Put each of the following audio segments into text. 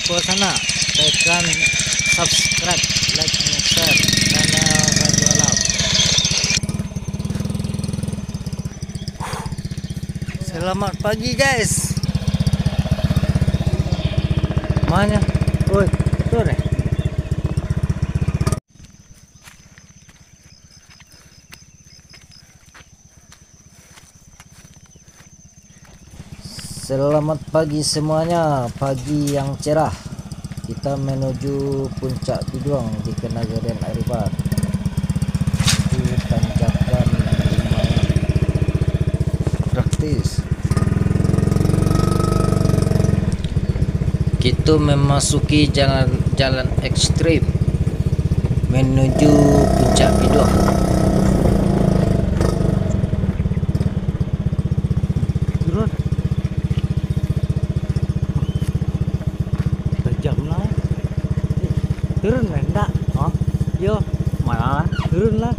lupa sana tekan subscribe, like, and share channel Radio Alam. Selamat pagi guys. Mana? Oi, betul deh. Selamat pagi semuanya, pagi yang cerah. Kita menuju puncak Biduang di Kenagarian Aripan. Di tanjakan yang lumayan praktis. Kita memasuki jalan ekstrim menuju puncak Biduang. Turun lah enggak? Oh, yo, mana? Turun lah.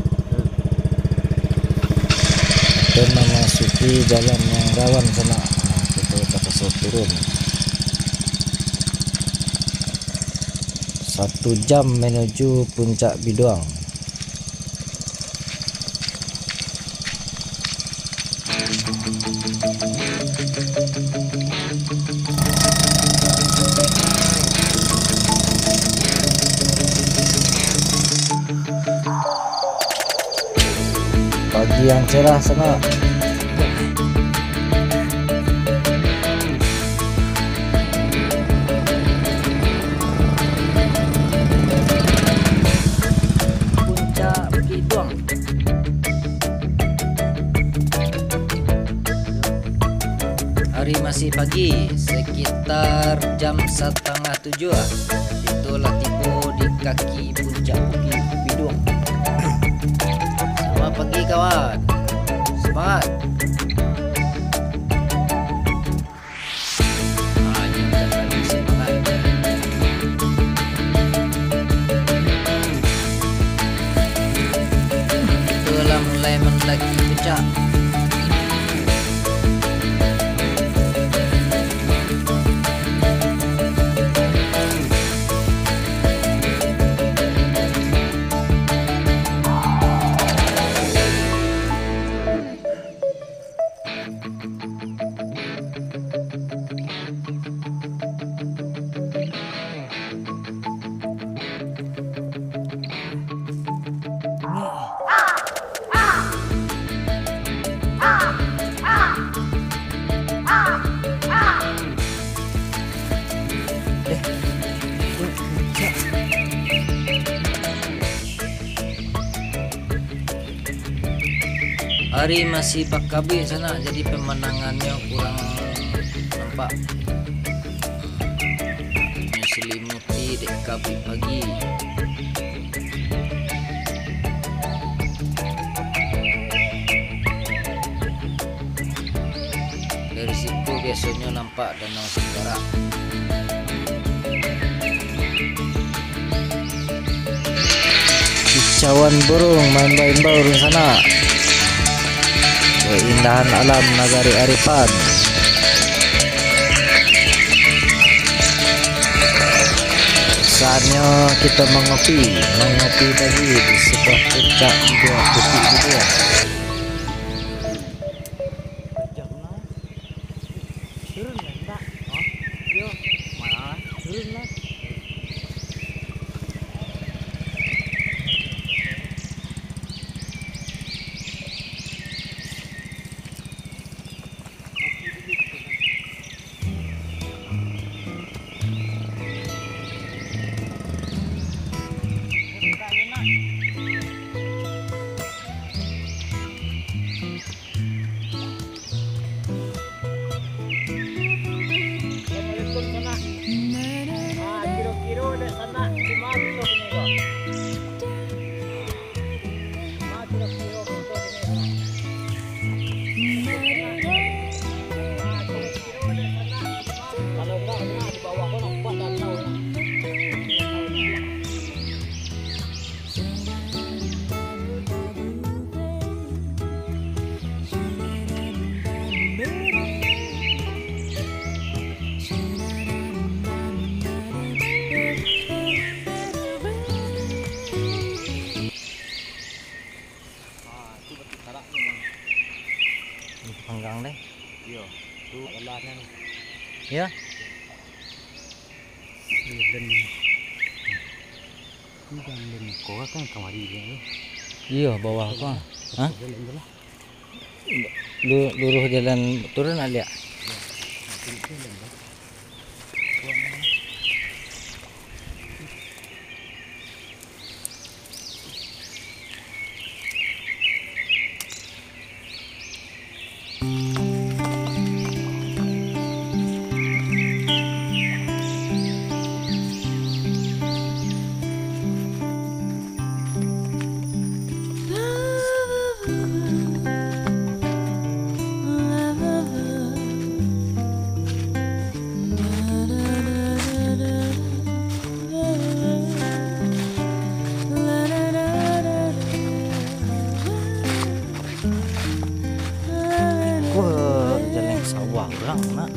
Kita memasuki jalan yang rawan sana. Kita terpaksa turun. 1 jam menuju puncak Biduang. Pagi yang cerah sana. Puncak Biduang. Hari masih pagi, sekitar jam 6:30. Itulah tiba di kaki puncak Bukit Biduang. Selamat pagi kawan, semangat. Itulah mulai mendaki puncak. Hari masih bakabit sana, jadi pemandangannya kurang nampak. Menyelimuti dek kabit pagi. Dari situ biasanya nampak Danau Sentara. Kicauan burung main-main burung sana. Keindahan alam Nagari Aripan. Saatnya kita mengopi pagi di sebuah puncak Bukit Biduang. Turun lah enggak? Oh, yo, mana? Turun lah. Iya. Tuh lelahnya. Ya. Dan kau kan kamari dia. Iya bawah aku. Hah? Luruh jalan turun ada. Jalan ke sawah orang nak.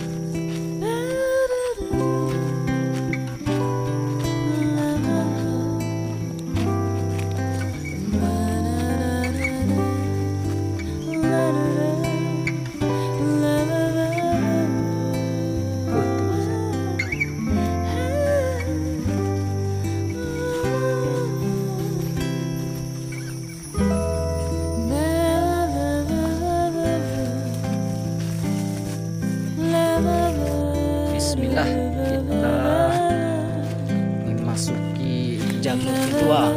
Bismillah, kita memasuki jalur kedua.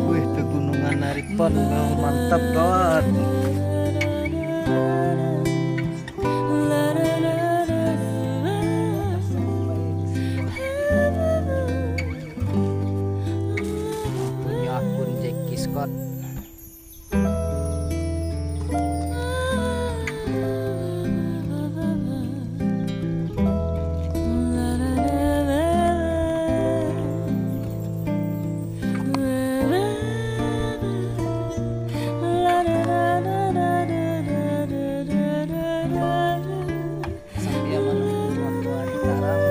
Wih, pegunungan Naripon, mantap kawan. Akun Jackie Scott. Sampai menunggu tuan-tuan karam.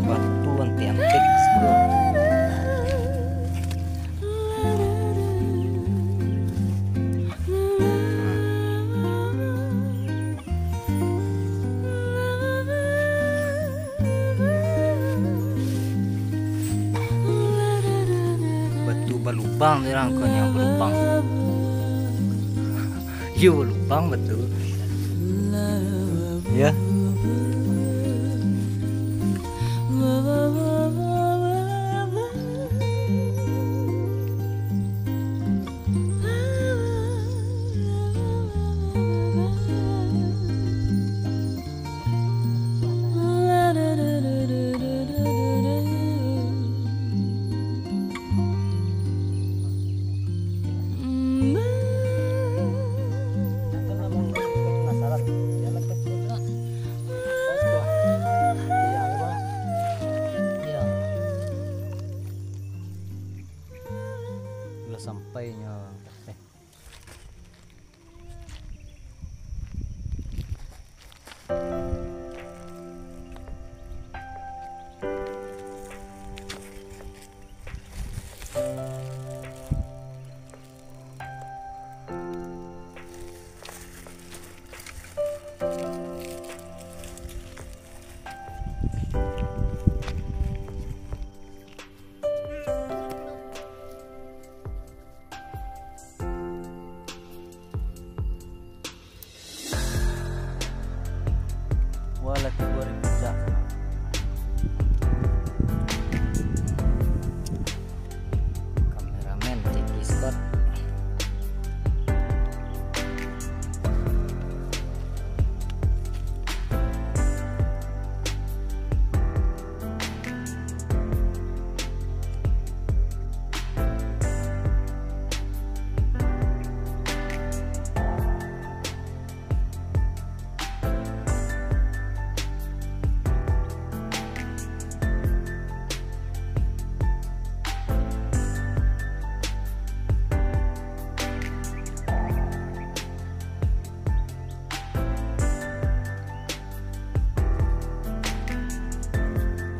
Batu antik-antik bro. Batu balubang dia rangkanya berlubang. Iya berlubang betul. Ya. Sampainya eh.